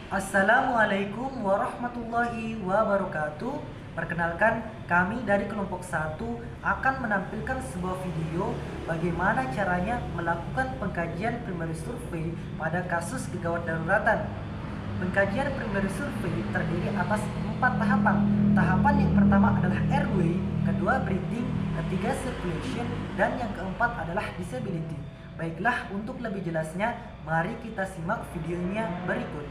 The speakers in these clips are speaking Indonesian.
Assalamualaikum warahmatullahi wabarakatuh. Perkenalkan, kami dari kelompok 1 akan menampilkan sebuah video bagaimana caranya melakukan pengkajian primary survey pada kasus kegawat daruratan. Pengkajian primary survey terdiri atas 4 tahapan. Tahapan yang pertama adalah airway, kedua breathing, ketiga circulation, dan yang keempat adalah disability. Baiklah, untuk lebih jelasnya, mari kita simak videonya berikut.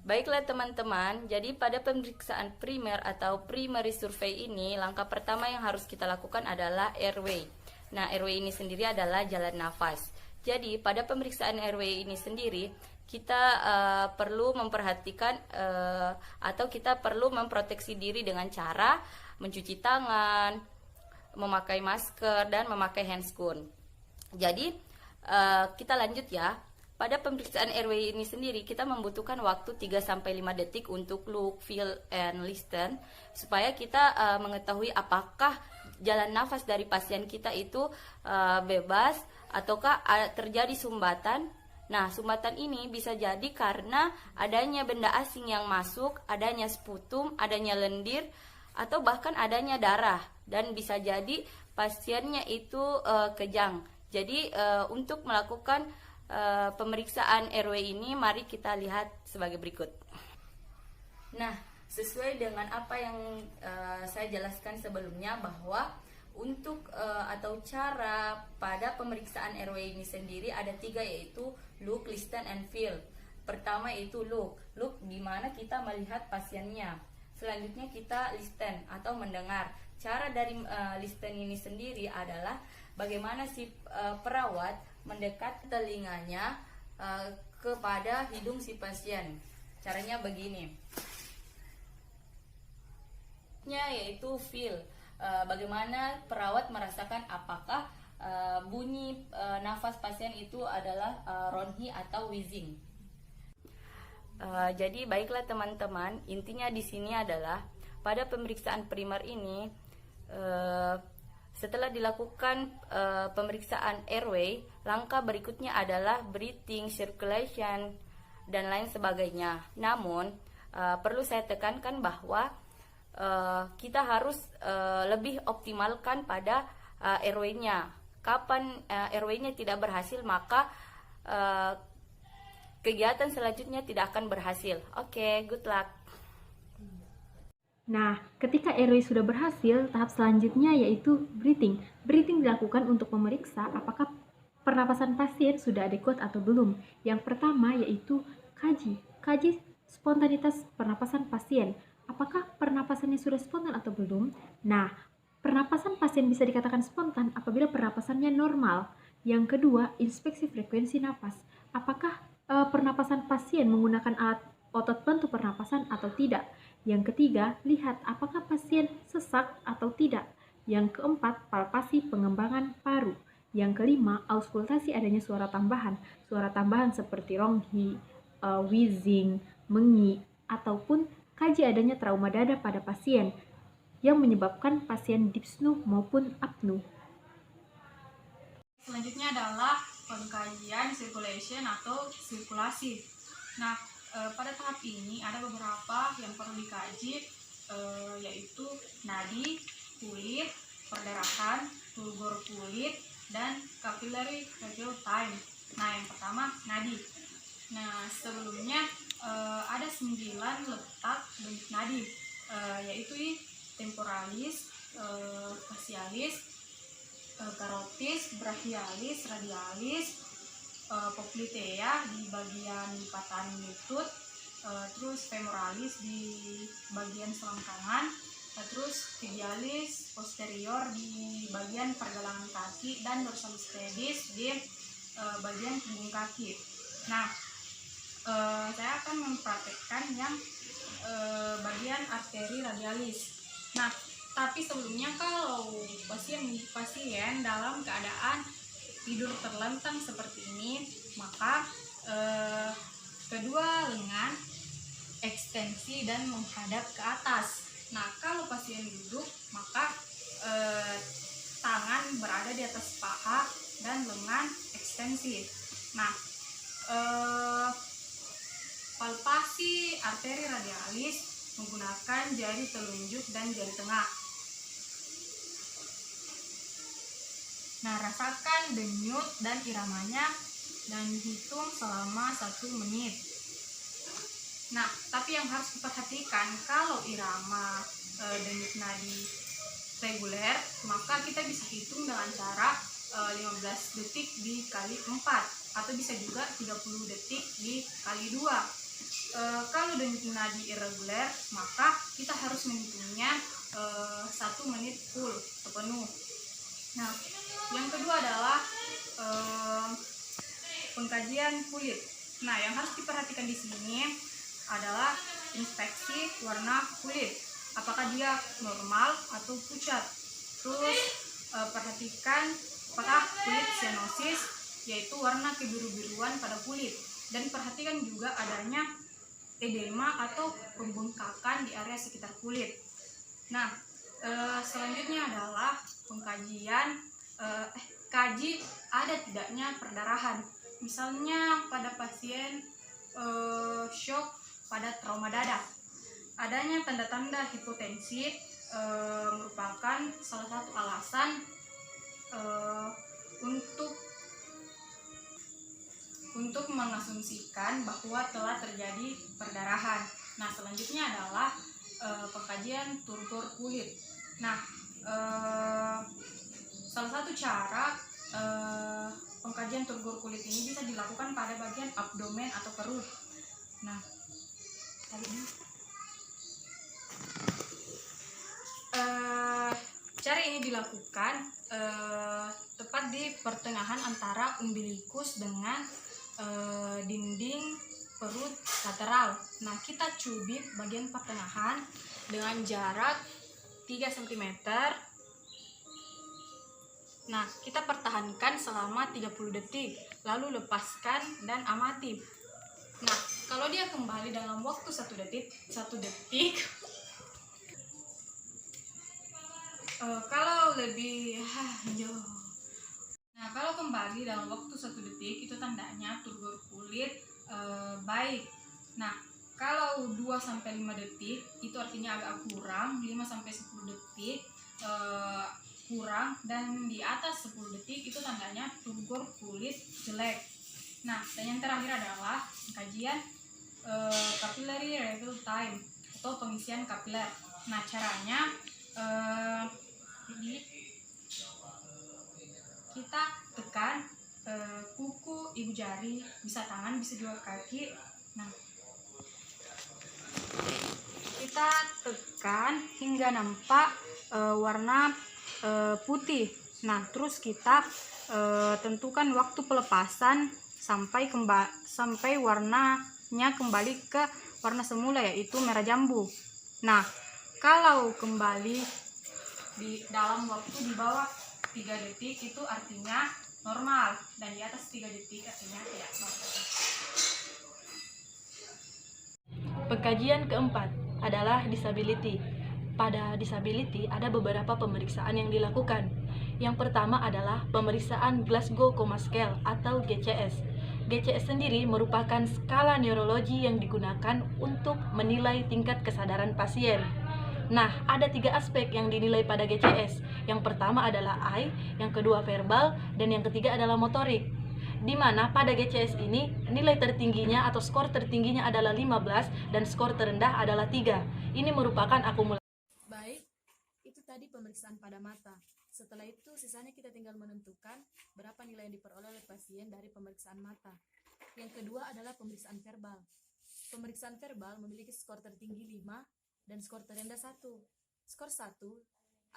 Baiklah teman-teman, jadi pada pemeriksaan primer atau primary survey ini, langkah pertama yang harus kita lakukan adalah airway. Nah, airway ini sendiri adalah jalan nafas. Jadi, pada pemeriksaan airway ini sendiri, kita perlu memperhatikan atau kita perlu memproteksi diri dengan cara mencuci tangan, memakai masker, dan memakai handscoon. Jadi, kita lanjut ya. Pada pemeriksaan airway ini sendiri, kita membutuhkan waktu 3-5 detik untuk look, feel, and listen, supaya kita mengetahui apakah jalan nafas dari pasien kita itu bebas, ataukah terjadi sumbatan. Nah, sumbatan ini bisa jadi karena adanya benda asing yang masuk, adanya sputum, adanya lendir, atau bahkan adanya darah, dan bisa jadi pasiennya itu kejang. Jadi, untuk melakukan pemeriksaan airway ini, mari kita lihat sebagai berikut. Nah, sesuai dengan apa yang saya jelaskan sebelumnya, bahwa untuk atau cara pada pemeriksaan airway ini sendiri ada 3, yaitu look, listen, and feel. Pertama yaitu look di mana kita melihat pasiennya. Selanjutnya kita listen atau mendengar. Cara dari listen ini sendiri adalah bagaimana si perawat mendekat telinganya kepada hidung si pasien. Caranya begini. Yaitu feel. Bagaimana perawat merasakan apakah bunyi nafas pasien itu adalah ronhi atau wheezing. Jadi baiklah teman-teman, intinya di sini adalah pada pemeriksaan primer ini, setelah dilakukan pemeriksaan airway, langkah berikutnya adalah breathing, circulation, dan lain sebagainya. Namun, perlu saya tekankan bahwa kita harus lebih optimalkan pada airway-nya. Kapan airway-nya tidak berhasil, maka kegiatan selanjutnya tidak akan berhasil. Oke, good luck. Nah, ketika airway sudah berhasil, tahap selanjutnya yaitu breathing. Breathing dilakukan untuk memeriksa apakah pernapasan pasien sudah adekuat atau belum. Yang pertama yaitu kaji spontanitas pernapasan pasien. Apakah pernapasannya sudah spontan atau belum? Nah, pernapasan pasien bisa dikatakan spontan apabila pernapasannya normal. Yang kedua, inspeksi frekuensi napas. Apakah pernapasan pasien menggunakan alat otot bantu pernapasan atau tidak? Yang ketiga, lihat apakah pasien sesak atau tidak. Yang keempat, palpasi pengembangan paru. Yang kelima, auskultasi adanya suara tambahan. Suara tambahan seperti ronghi, wheezing, mengi, ataupun kaji adanya trauma dada pada pasien yang menyebabkan pasien dyspnoe maupun apnoe. Selanjutnya adalah pengkajian circulation atau sirkulasi. Nah, pada tahap ini ada beberapa yang perlu dikaji, yaitu nadi, kulit, perdarahan, turgor kulit, dan capillary radial time. Nah, yang pertama nadi. Nah, sebelumnya ada 9 letak bentuk nadi, yaitu temporalis, facialis, carotis, brachialis, radialis, poplitea di bagian lipatan lutut, terus femoralis di bagian selangkangan, terus tibialis posterior di bagian pergelangan kaki, dan dorsalis pedis di bagian punggung kaki. Nah, saya akan mempraktekkan yang bagian arteri radialis. Nah, tapi sebelumnya kalau pasien dalam keadaan tidur terlentang seperti ini, maka kedua lengan ekstensi dan menghadap ke atas. Nah, kalau pasien duduk, maka tangan berada di atas paha dan lengan ekstensi. Nah, palpasi arteri radialis menggunakan jari telunjuk dan jari tengah. Nah, rasakan denyut dan iramanya dan hitung selama 1 menit. Nah, tapi yang harus diperhatikan kalau irama denyut nadi reguler, maka kita bisa hitung dengan cara 15 detik dikali 4 atau bisa juga 30 detik dikali 2. Kalau denyut nadi irreguler, maka kita harus menghitungnya 1 menit full sepenuh. Nah, yang kedua adalah pengkajian kulit. Nah, yang harus diperhatikan di sini adalah inspeksi warna kulit. Apakah dia normal atau pucat. Terus perhatikan apakah kulit cyanosis, yaitu warna kebiru-biruan pada kulit. Dan perhatikan juga adanya edema atau pembengkakan di area sekitar kulit. Nah, selanjutnya adalah pengkajian kaji ada tidaknya perdarahan. Misalnya pada pasien shock pada trauma dada, adanya tanda-tanda hipotensi merupakan salah satu alasan untuk mengasumsikan bahwa telah terjadi perdarahan. Nah, selanjutnya adalah pengkajian turgor kulit. Nah, salah satu cara pengkajian turgor kulit ini bisa dilakukan pada bagian abdomen atau perut. Nah, cara ini dilakukan tepat di pertengahan antara umbilikus dengan dinding perut lateral. Nah, kita cubit bagian pertengahan dengan jarak 3 cm. Nah, kita pertahankan selama 30 detik, lalu lepaskan dan amati. Nah, kalau dia kembali dalam waktu 1 detik, kalau lebih Nah, kalau kembali dalam waktu 1 detik, itu tandanya turgor kulit baik. Nah, kalau 2-5 detik, itu artinya agak kurang. 5-10 detik kurang, dan di atas 10 detik itu tandanya turgor kulit jelek. Nah, dan yang terakhir adalah kajian capillary refill time atau pengisian kapiler. Nah, caranya ini kita tekan kuku ibu jari, bisa tangan, bisa juga kaki. Nah, kita tekan hingga nampak warna putih. Nah, terus kita tentukan waktu pelepasan sampai warnanya kembali ke warna semula, yaitu merah jambu. Nah, kalau kembali di dalam waktu di bawah 3 detik itu artinya normal, dan di atas 3 detik artinya tidak normal. Pengkajian keempat adalah disability. Pada disability ada beberapa pemeriksaan yang dilakukan. Yang pertama adalah pemeriksaan Glasgow Coma Scale atau GCS. GCS sendiri merupakan skala neurologi yang digunakan untuk menilai tingkat kesadaran pasien. Nah, ada 3 aspek yang dinilai pada GCS. Yang pertama adalah eye, yang kedua verbal, dan yang ketiga adalah motorik. Di mana pada GCS ini nilai tertingginya atau skor tertingginya adalah 15 dan skor terendah adalah 3. Ini merupakan akumulasi. Baik, itu tadi pemeriksaan pada mata. Setelah itu sisanya kita tinggal menentukan berapa nilai yang diperoleh oleh pasien dari pemeriksaan mata. Yang kedua adalah pemeriksaan verbal. Pemeriksaan verbal memiliki skor tertinggi 5 dan skor terendah 1. Skor 1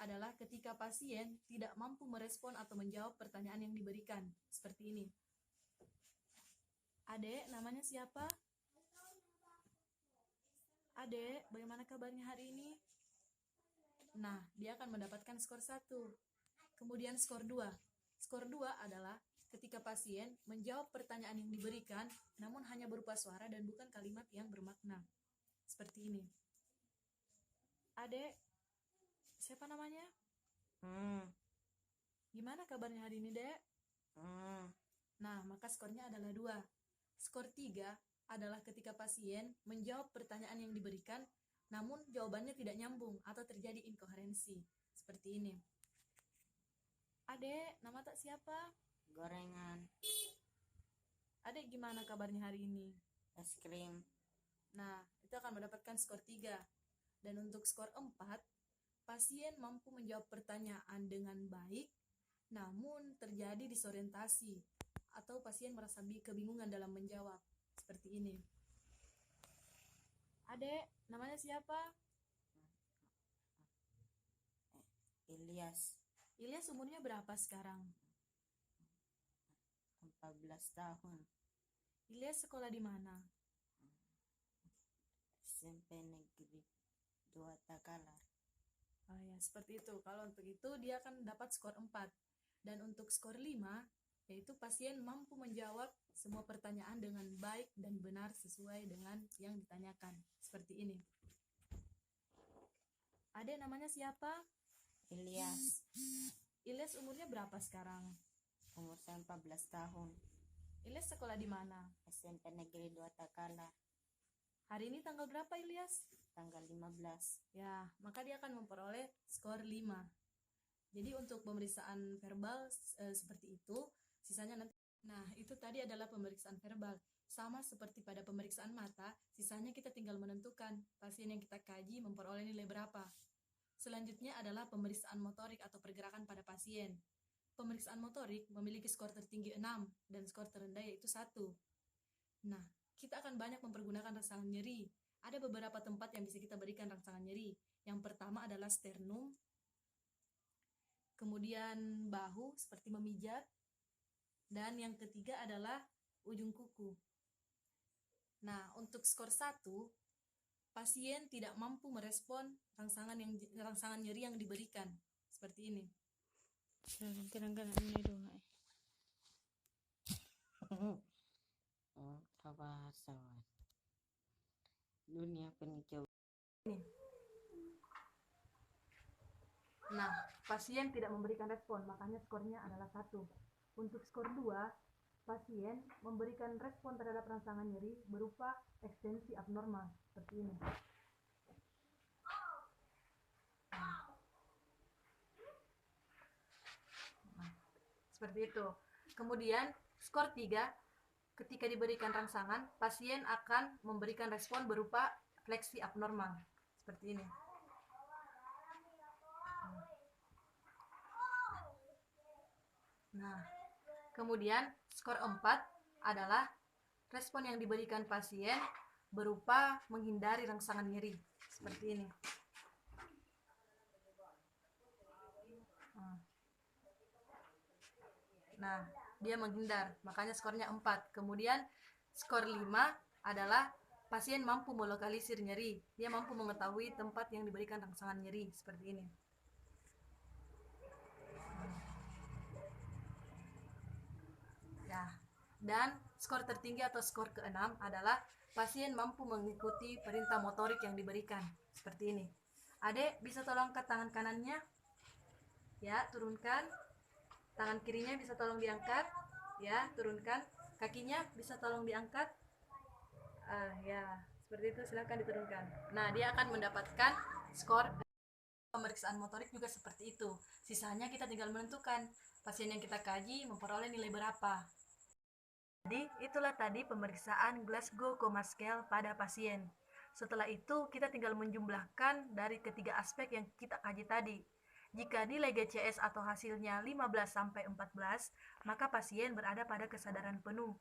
adalah ketika pasien tidak mampu merespon atau menjawab pertanyaan yang diberikan. Seperti ini. Adek, namanya siapa? Adek, bagaimana kabarnya hari ini? Nah, dia akan mendapatkan skor 1. Kemudian skor 2. Skor 2 adalah ketika pasien menjawab pertanyaan yang diberikan, namun hanya berupa suara dan bukan kalimat yang bermakna. Seperti ini. Adek, siapa namanya? Gimana kabarnya hari ini, Dek? Nah, maka skornya adalah 2. Skor 3 adalah ketika pasien menjawab pertanyaan yang diberikan, namun jawabannya tidak nyambung atau terjadi inkoherensi. Seperti ini. Adek, nama tak siapa? Gorengan, Adek, gimana kabarnya hari ini? es krim, Nah, itu akan mendapatkan skor 3. Dan untuk skor 4, pasien mampu menjawab pertanyaan dengan baik, namun terjadi disorientasi atau pasien merasa kebingungan dalam menjawab. Seperti ini. Adek, namanya siapa? Ilyas, Ilyas umurnya berapa sekarang? 14 tahun, Ilyas sekolah di mana? SMP Negeri 2 Takalar. Oh ya, seperti itu. Kalau untuk itu dia akan dapat skor 4. Dan untuk skor 5, yaitu pasien mampu menjawab semua pertanyaan dengan baik dan benar sesuai dengan yang ditanyakan. Seperti ini. Adek, namanya siapa? Ilyas, Ilyas umurnya berapa sekarang? umur saya 14 tahun, Ilyas sekolah di mana? SMP Negeri 2 Takalar, Hari ini tanggal berapa, Ilyas? tanggal 15. Ya, maka dia akan memperoleh skor 5. Jadi untuk pemeriksaan verbal seperti itu, sisanya nanti. Nah, itu tadi adalah pemeriksaan verbal. Sama seperti pada pemeriksaan mata, sisanya kita tinggal menentukan pasien yang kita kaji memperoleh nilai berapa. Selanjutnya adalah pemeriksaan motorik atau pergerakan pada pasien. Pemeriksaan motorik memiliki skor tertinggi 6 dan skor terendah yaitu 1. Nah, kita akan banyak mempergunakan rangsangan nyeri. Ada beberapa tempat yang bisa kita berikan rangsangan nyeri. Yang pertama adalah sternum, kemudian bahu seperti memijat, dan yang ketiga adalah ujung kuku. Nah, untuk skor 1, pasien tidak mampu merespon rangsangan nyeri yang diberikan. Seperti ini. Sabar. Dunia penuh coba. Nah, pasien tidak memberikan respon, makanya skornya adalah 1. Untuk skor 2, pasien memberikan respon terhadap rangsangan nyeri berupa ekstensi abnormal, seperti ini. Nah, seperti itu. Kemudian, skor 3, ketika diberikan rangsangan, pasien akan memberikan respon berupa fleksi abnormal, seperti ini. Nah, kemudian skor 4 adalah respon yang diberikan pasien berupa menghindari rangsangan nyeri, seperti ini. Nah, dia menghindar, makanya skornya 4. Kemudian skor 5 adalah pasien mampu melokalisir nyeri. Dia mampu mengetahui tempat yang diberikan rangsangan nyeri, seperti ini. Ya, dan skor tertinggi atau skor ke-6 adalah pasien mampu mengikuti perintah motorik yang diberikan, seperti ini. Adek, bisa tolong angkat tangan kanannya? Ya, turunkan. Tangan kirinya bisa tolong diangkat. Ya, turunkan. Kakinya bisa tolong diangkat. Ya, seperti itu, silakan diturunkan. Nah, dia akan mendapatkan skor. Pemeriksaan motorik juga seperti itu. Sisanya kita tinggal menentukan pasien yang kita kaji memperoleh nilai berapa. Jadi, itulah tadi pemeriksaan Glasgow Coma Scale pada pasien. Setelah itu, kita tinggal menjumlahkan dari ketiga aspek yang kita kaji tadi. Jika nilai GCS atau hasilnya 15-14, maka pasien berada pada kesadaran penuh,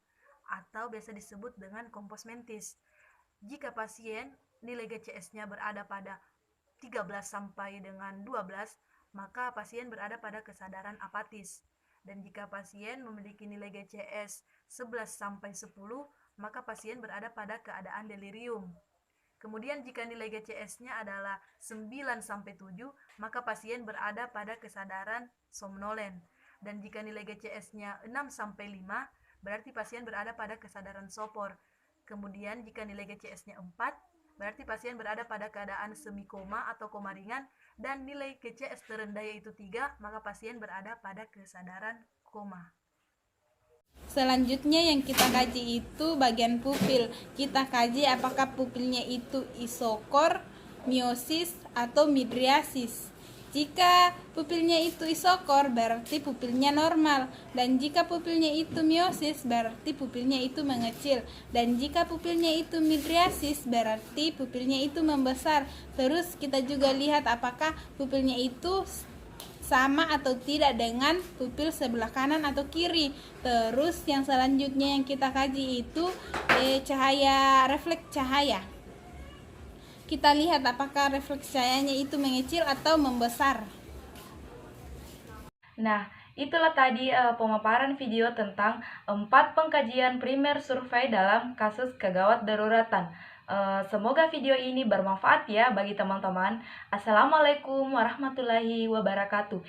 atau biasa disebut dengan kompos mentis. Jika pasien nilai GCS-nya berada pada 13 sampai dengan 12, maka pasien berada pada kesadaran apatis. Dan jika pasien memiliki nilai GCS 11 sampai 10, maka pasien berada pada keadaan delirium. Kemudian jika nilai GCS-nya adalah 9 sampai 7, maka pasien berada pada kesadaran somnolen. Dan jika nilai GCS-nya 6 sampai 5, berarti pasien berada pada kesadaran sopor. Kemudian jika nilai GCS-nya 4, berarti pasien berada pada keadaan semi koma atau koma ringan, dan nilai GCS terendah yaitu 3, maka pasien berada pada kesadaran koma. Selanjutnya yang kita kaji itu bagian pupil. Kita kaji apakah pupilnya itu isokor, miosis, atau midriasis. Jika pupilnya itu isokor berarti pupilnya normal, dan jika pupilnya itu miosis berarti pupilnya itu mengecil, dan jika pupilnya itu midriasis berarti pupilnya itu membesar. Terus kita juga lihat apakah pupilnya itu sama atau tidak dengan pupil sebelah kanan atau kiri. Terus yang selanjutnya yang kita kaji itu cahaya, refleks cahaya. Kita lihat apakah refleks cahayanya itu mengecil atau membesar. Nah, itulah tadi pemaparan video tentang 4 pengkajian primer survei dalam kasus kegawat daruratan. Semoga video ini bermanfaat ya bagi teman-teman. Assalamualaikum warahmatullahi wabarakatuh.